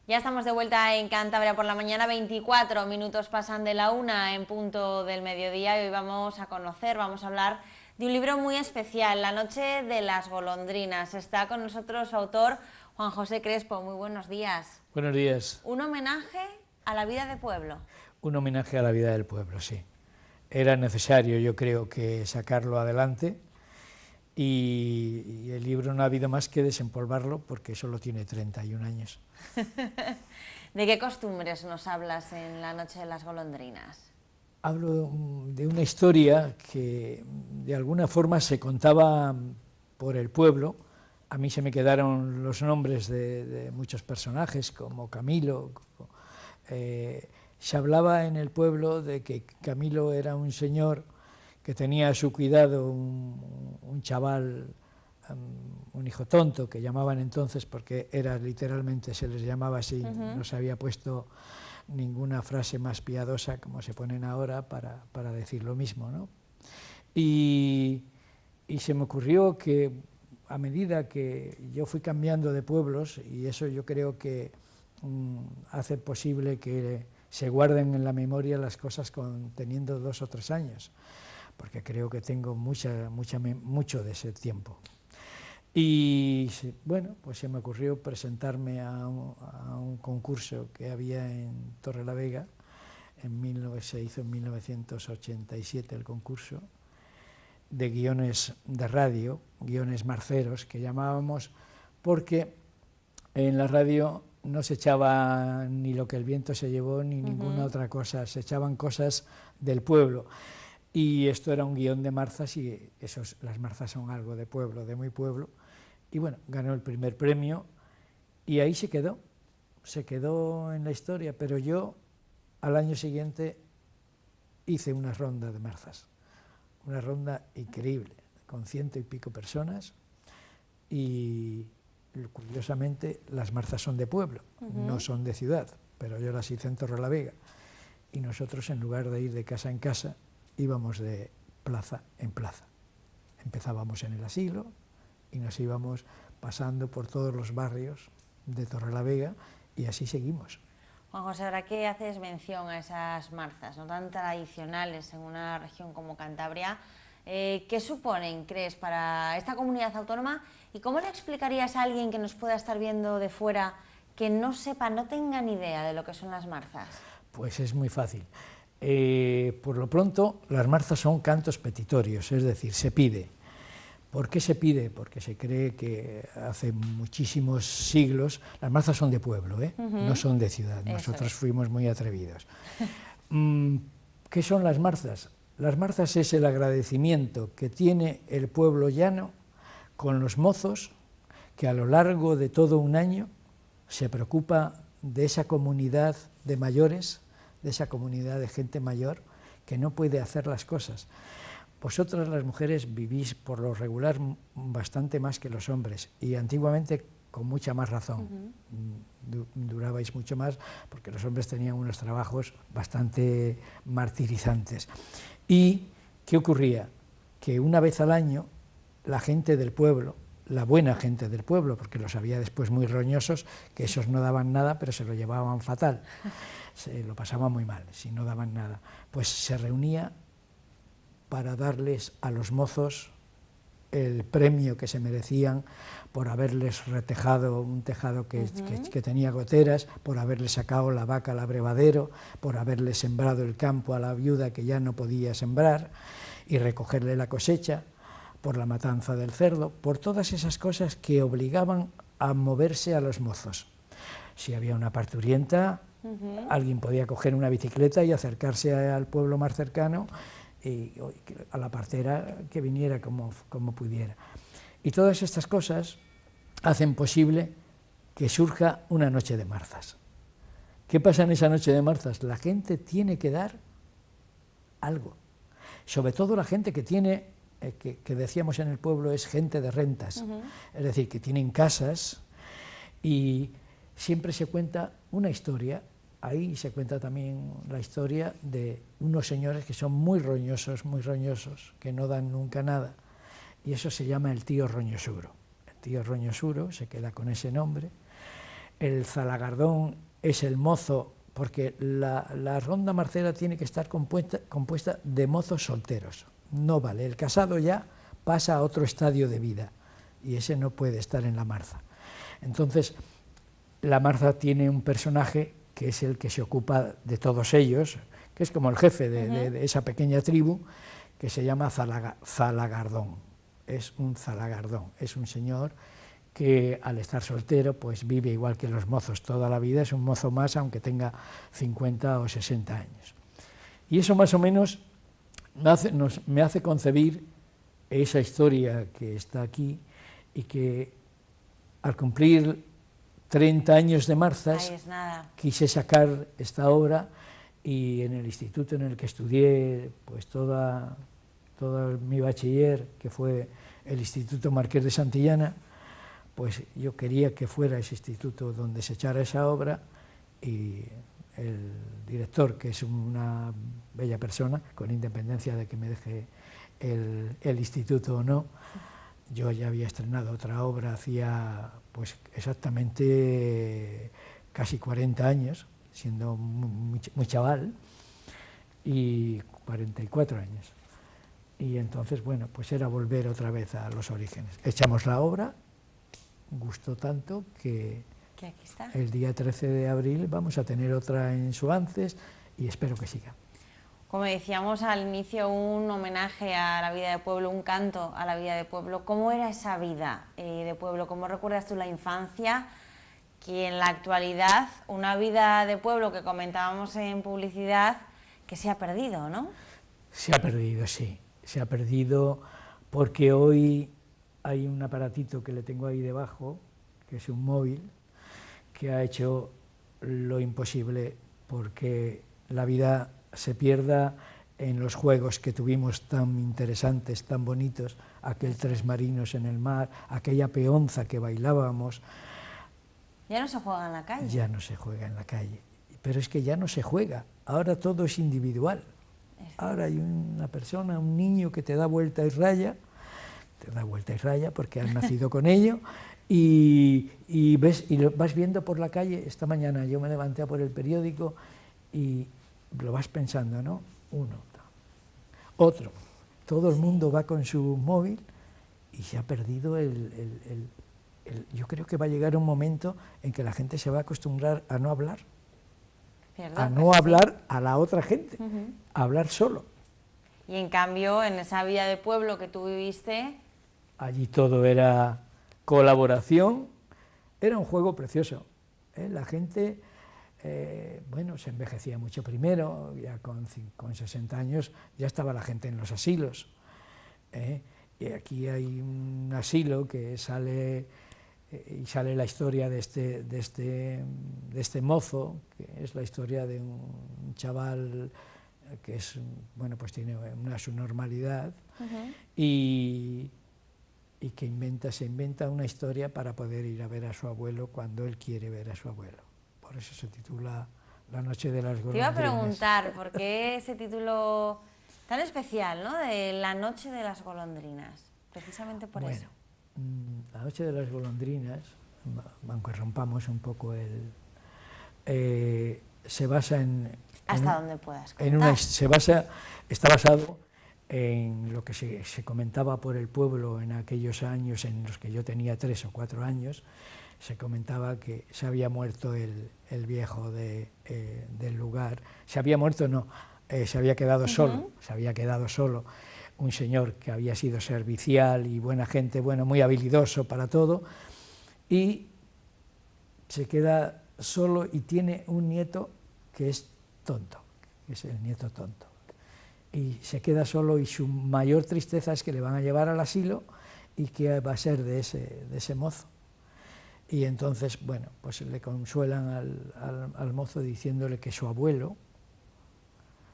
Ya estamos de vuelta en Cantabria por la mañana, 24 minutos pasan de la 1 en punto del mediodía y hoy vamos a hablar de un libro muy especial, La noche de las golondrinas. Está con nosotros su autor, Juan José Crespo. Muy buenos días. Buenos días. Un homenaje a la vida de pueblo. Un homenaje a la vida del pueblo, sí. Era necesario, yo creo, que sacarlo adelante y el libro no ha habido más que desempolvarlo porque solo tiene 31 años. ¿De qué costumbres nos hablas en La noche de las golondrinas? Hablo de una historia que de alguna forma se contaba por el pueblo. A mí se me quedaron los nombres de muchos personajes, como Camilo. Se hablaba en el pueblo de que Camilo era un señor que tenía a su cuidado un chaval, un hijo tonto, que llamaban entonces, porque era literalmente, se les llamaba así, no se había puesto ninguna frase más piadosa como se ponen ahora para decir lo mismo, ¿no? Y se me ocurrió que a medida que yo fui cambiando de pueblos, y eso yo creo que hace posible que se guarden en la memoria las cosas teniendo 2 o 3 años, porque creo que tengo mucho de ese tiempo. Y bueno, pues se me ocurrió presentarme a un concurso que había en Torrelavega, se hizo en 1987 el concurso, de guiones de radio, guiones marceros, que llamábamos, porque en la radio no se echaba ni lo que el viento se llevó ni ninguna otra cosa, se echaban cosas del pueblo. Y esto era un guión de marzas y las marzas son algo de pueblo, de muy pueblo. Y bueno, ganó el primer premio y ahí se quedó en la historia, pero yo al año siguiente hice una ronda de marzas, una ronda increíble, con 100 y pico personas y curiosamente las marzas son de pueblo, no son de ciudad, pero yo las hice en Torrelavega y nosotros en lugar de ir de casa en casa íbamos de plaza en plaza. Empezábamos en el asilo y nos íbamos pasando por todos los barrios de Torrelavega y así seguimos. Juan José, ahora que haces mención a esas marzas, no tan tradicionales en una región como Cantabria, ¿qué suponen, crees, para esta comunidad autónoma? ¿Y cómo le explicarías a alguien que nos pueda estar viendo de fuera que no sepa, no tenga ni idea de lo que son las marzas? Pues es muy fácil. Por lo pronto, las marzas son cantos petitorios, es decir, se pide. ¿Por qué se pide? Porque se cree que hace muchísimos siglos, las marzas son de pueblo, no son de ciudad, nosotros fuimos muy atrevidos. ¿Qué son las marzas? Las marzas es el agradecimiento que tiene el pueblo llano con los mozos, que a lo largo de todo un año se preocupa de esa comunidad de mayores, de esa comunidad de gente mayor que no puede hacer las cosas. Vosotras las mujeres vivís por lo regular bastante más que los hombres y antiguamente con mucha más razón. Durabais mucho más porque los hombres tenían unos trabajos bastante martirizantes. ¿Y qué ocurría? Que una vez al año la gente del pueblo, la buena gente del pueblo, porque los había después muy roñosos, que esos no daban nada pero se lo llevaban fatal, se lo pasaban muy mal si no daban nada, pues se reunía para darles a los mozos el premio que se merecían por haberles retejado un tejado que tenía goteras, por haberles sacado la vaca al abrevadero, por haberles sembrado el campo a la viuda que ya no podía sembrar y recogerle la cosecha, por la matanza del cerdo, por todas esas cosas que obligaban a moverse a los mozos. Si había una parturienta, alguien podía coger una bicicleta y acercarse al pueblo más cercano y a la partera que viniera como pudiera. Y todas estas cosas hacen posible que surja una noche de marzas. ¿Qué pasa en esa noche de marzas? La gente tiene que dar algo. Sobre todo la gente que tiene, que decíamos en el pueblo, es gente de rentas. Es decir, que tienen casas y siempre se cuenta una historia. Ahí se cuenta también la historia de unos señores que son muy roñosos, que no dan nunca nada, y eso se llama el tío roñosuro. El tío roñosuro se queda con ese nombre, el Zalagardón es el mozo, porque la ronda marcera tiene que estar compuesta de mozos solteros, no vale, el casado ya pasa a otro estadio de vida, y ese no puede estar en la marza. Entonces, la marza tiene un personaje que es el que se ocupa de todos ellos, que es como el jefe de esa pequeña tribu, que se llama Zalagardón. Es un Zalagardón, es un señor que al estar soltero pues vive igual que los mozos toda la vida, es un mozo más aunque tenga 50 o 60 años. Y eso más o menos me hace concebir esa historia que está aquí, y que al cumplir 30 años de marzas quise sacar esta obra, y en el instituto en el que estudié pues toda mi bachiller, que fue el Instituto Marqués de Santillana, pues yo quería que fuera ese instituto donde se echara esa obra, y el director, que es una bella persona, con independencia de que me deje el instituto o no, yo ya había estrenado otra obra hacía pues exactamente casi 40 años, siendo muy chaval, y 44 años. Y entonces, bueno, pues era volver otra vez a los orígenes. Echamos la obra, gustó tanto que aquí está. El día 13 de abril vamos a tener otra en Suances, y espero que siga. Como decíamos al inicio, un homenaje a la vida de pueblo, un canto a la vida de pueblo. ¿Cómo era esa vida de pueblo? ¿Cómo recuerdas tú la infancia? Que en la actualidad, una vida de pueblo que comentábamos en publicidad, que se ha perdido, ¿no? Se ha perdido, sí. Se ha perdido porque hoy hay un aparatito que le tengo ahí debajo, que es un móvil, que ha hecho lo imposible porque la vida se pierda en los juegos que tuvimos tan interesantes, tan bonitos, aquel tres marinos en el mar, aquella peonza que bailábamos. Ya no se juega en la calle. Ya no se juega en la calle, pero es que ya no se juega, ahora todo es individual. Ahora hay una persona, un niño que te da vuelta y raya porque has nacido con ello, y lo vas viendo por la calle. Esta mañana yo me levanté a por el periódico y lo vas pensando, ¿no? Uno, otro, todo el mundo va con su móvil, y se ha perdido yo creo que va a llegar un momento en que la gente se va a acostumbrar a no hablar, hablar a la otra gente, a hablar solo. Y en cambio, en esa vida de pueblo que tú viviste, allí todo era colaboración, era un juego precioso, ¿eh? La gente, bueno, se envejecía mucho primero, ya con 60 años ya estaba la gente en los asilos, ¿eh? Y aquí hay un asilo que sale la historia de este mozo, que es la historia de un chaval que es, bueno, pues tiene una subnormalidad, y que se inventa una historia para poder ir a ver a su abuelo cuando él quiere ver a su abuelo. Por eso se titula La noche de las golondrinas. Te iba a preguntar, ¿por qué ese título tan especial, ¿no?, de La noche de las golondrinas? Precisamente por eso. La noche de las golondrinas, aunque rompamos un poco se basa en... Hasta donde puedas contar. Está basado en lo que se comentaba por el pueblo en aquellos años en los que yo tenía 3 o 4 años. Se comentaba que se había muerto el viejo del lugar. Se había muerto, no, se había quedado solo, un señor que había sido servicial y buena gente, bueno, muy habilidoso para todo, y se queda solo y tiene un nieto que es tonto, que es el nieto tonto. Y se queda solo, y su mayor tristeza es que le van a llevar al asilo, y qué va a ser de ese mozo. Y entonces, bueno, pues le consuelan al mozo diciéndole que su abuelo,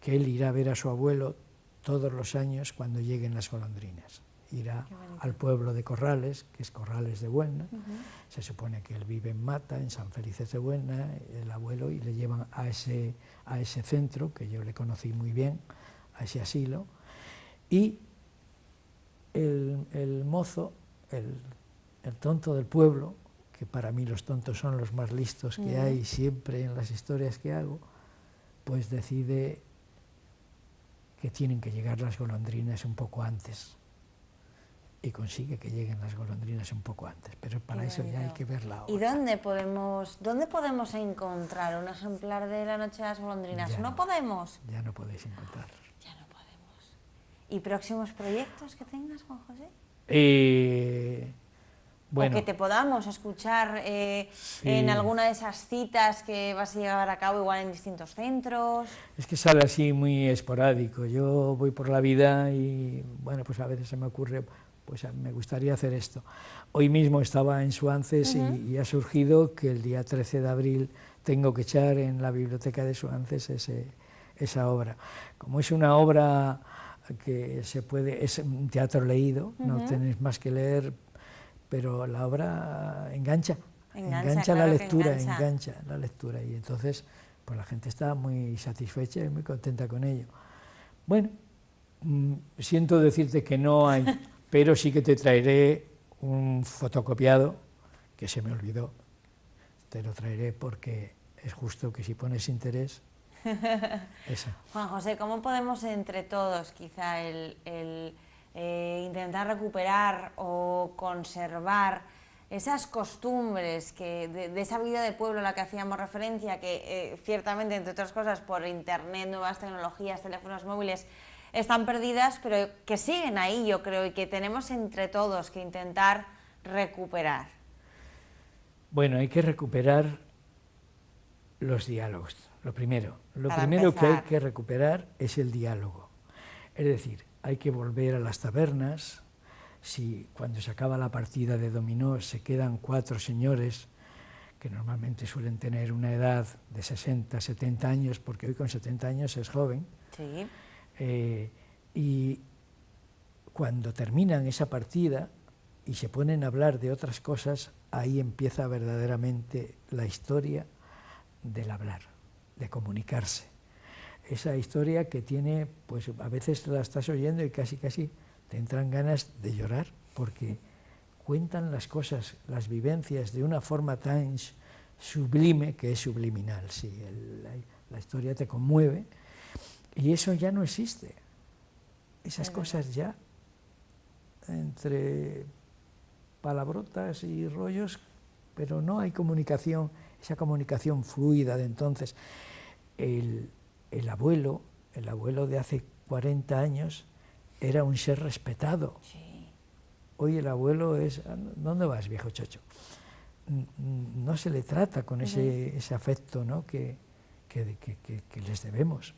que él irá a ver a su abuelo todos los años cuando lleguen las golondrinas. Irá al pueblo de Corrales, que es Corrales de Buelna. Se supone que él vive en Mata, en San Felices de Buelna, el abuelo, y le llevan a ese centro, que yo le conocí muy bien, a ese asilo, y el mozo, el tonto del pueblo, que para mí los tontos son los más listos que hay siempre en las historias que hago, pues decide que tienen que llegar las golondrinas un poco antes. Y consigue que lleguen las golondrinas un poco antes, pero para eso ya hay que ver la obra. ¿Y dónde podemos encontrar un ejemplar de La noche de las golondrinas? ¿No podemos? Ya no podéis encontrarlos. Ya no podemos. ¿Y próximos proyectos que tengas, Juan José? Bueno, o que te podamos escuchar en alguna de esas citas que vas a llevar a cabo igual en distintos centros. Es que sale así muy esporádico. Yo voy por la vida y, bueno, pues a veces se me ocurre, pues me gustaría hacer esto. Hoy mismo estaba en Suances y ha surgido que el día 13 de abril tengo que echar en la biblioteca de Suances esa obra. Como es una obra que es un teatro leído, no tenéis más que leer, pero la obra engancha claro, la lectura, engancha la lectura, y entonces pues la gente está muy satisfecha y muy contenta con ello. Bueno, siento decirte que no hay, pero sí que te traeré un fotocopiado, que se me olvidó, te lo traeré porque es justo que si pones interés... Eso. Juan José, ¿cómo podemos entre todos quizá intentar recuperar o conservar esas costumbres de esa vida de pueblo a la que hacíamos referencia, que ciertamente, entre otras cosas, por internet, nuevas tecnologías, teléfonos móviles, están perdidas, pero que siguen ahí, yo creo, y que tenemos entre todos que intentar recuperar? Bueno, hay que recuperar los diálogos. Lo primero que hay que recuperar es el diálogo. Es decir, hay que volver a las tabernas. Si cuando se acaba la partida de dominó se quedan 4 señores, que normalmente suelen tener una edad de 60, 70 años, porque hoy con 70 años es joven, sí. Y cuando terminan esa partida y se ponen a hablar de otras cosas, ahí empieza verdaderamente la historia del hablar, de comunicarse. Esa historia que tiene, pues a veces la estás oyendo y casi te entran ganas de llorar, porque cuentan las cosas, las vivencias de una forma tan sublime que es subliminal. Sí, la historia te conmueve y eso ya no existe. Esas cosas ya, entre palabrotas y rollos, pero no hay comunicación, esa comunicación fluida de entonces. El abuelo de hace 40 años era un ser respetado. Sí. Hoy el abuelo es, ¿dónde vas, viejo chocho? No se le trata con ese afecto, ¿no?, que les debemos.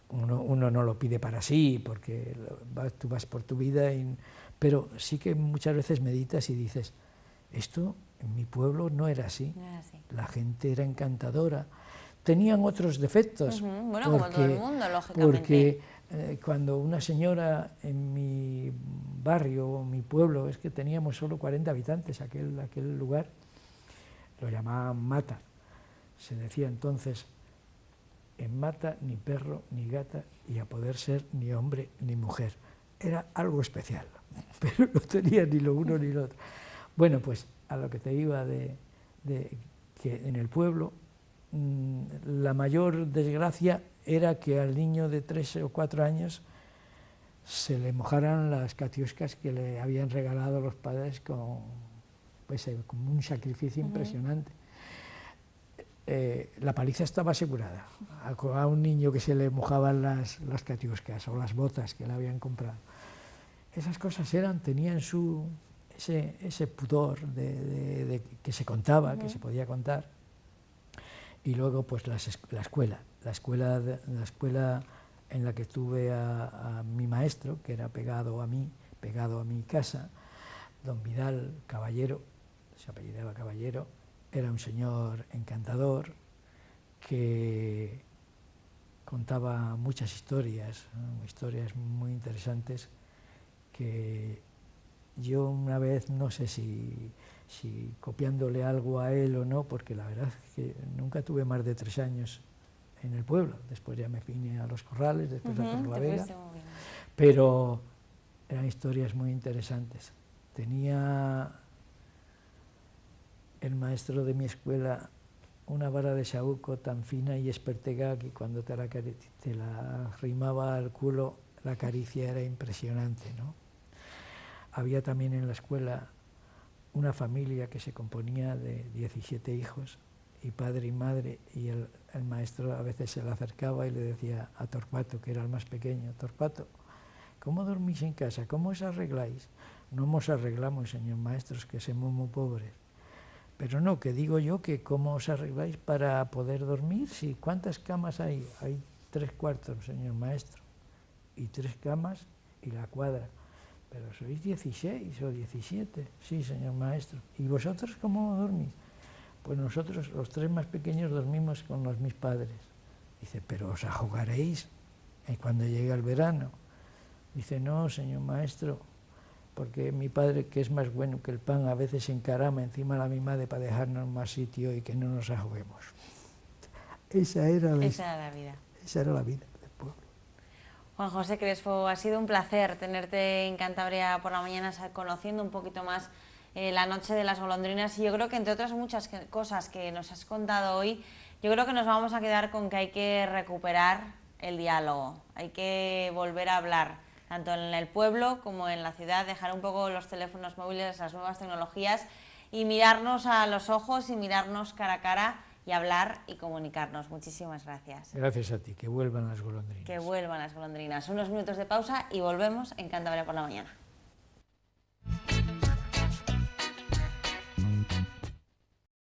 Uno no lo pide para sí, porque tú vas por tu vida, pero sí que muchas veces meditas y dices, esto en mi pueblo no era así. No era así. La gente era encantadora. Tenían otros defectos. Bueno, como todo el mundo, lógicamente. Porque cuando una señora en mi barrio, mi pueblo, es que teníamos solo 40 habitantes, aquel lugar, lo llamaban Mata. Se decía entonces, en Mata ni perro ni gata, y a poder ser ni hombre ni mujer. Era algo especial, pero no tenía ni lo uno ni lo otro. Bueno, pues a lo que te iba de que en el pueblo la mayor desgracia era que al niño de 3 o 4 años se le mojaran las catiuscas que le habían regalado los padres como un sacrificio impresionante. La paliza estaba asegurada a un niño que se le mojaban las catiuscas o las botas que le habían comprado. Esas cosas tenían ese pudor de que se contaba, que se podía contar. Y luego pues la escuela en la que tuve a mi maestro, que era pegado a mi casa, don Vidal Caballero, se apellidaba Caballero, era un señor encantador que contaba muchas historias, ¿no?, historias muy interesantes, que yo una vez, no sé si copiándole algo a él o no, porque la verdad es que nunca tuve más de 3 años en el pueblo, después ya me vine a Los Corrales, después a Torrelavega, pero eran historias muy interesantes. Tenía el maestro de mi escuela una vara de saúco tan fina y espertega que cuando te la arrimaba al culo, la caricia era impresionante, ¿no? Había también en la escuela una familia que se componía de 17 hijos, y padre y madre, y el maestro a veces se le acercaba y le decía a Torcuato, que era el más pequeño: Torcuato, ¿cómo dormís en casa? ¿Cómo os arregláis? No nos arreglamos, señor maestro, que somos muy pobres. Pero no, que digo yo que cómo os arregláis para poder dormir, si ¿cuántas camas hay? Hay 3 cuartos, señor maestro, y 3 camas y la cuadra. Pero sois 16 o 17, sí, señor maestro. ¿Y vosotros cómo dormís? Pues nosotros, los 3 más pequeños, dormimos con mis padres. Dice, pero os ahogaréis cuando llegue el verano. Dice, no, señor maestro, porque mi padre, que es más bueno que el pan, a veces se encarama encima de mi madre para dejarnos más sitio y que no nos ahoguemos. Esa era la vida. Esa era la vida del pueblo. Juan José Crespo, ha sido un placer tenerte en Cantabria por la mañana, conociendo un poquito más la noche de las golondrinas, y yo creo que entre otras muchas cosas que nos has contado hoy, yo creo que nos vamos a quedar con que hay que recuperar el diálogo, hay que volver a hablar, tanto en el pueblo como en la ciudad, dejar un poco los teléfonos móviles, las nuevas tecnologías, y mirarnos a los ojos y mirarnos cara a cara y hablar y comunicarnos. Muchísimas gracias. Gracias a ti, que vuelvan las golondrinas. Que vuelvan las golondrinas. Unos minutos de pausa y volvemos en Cantabria por la mañana.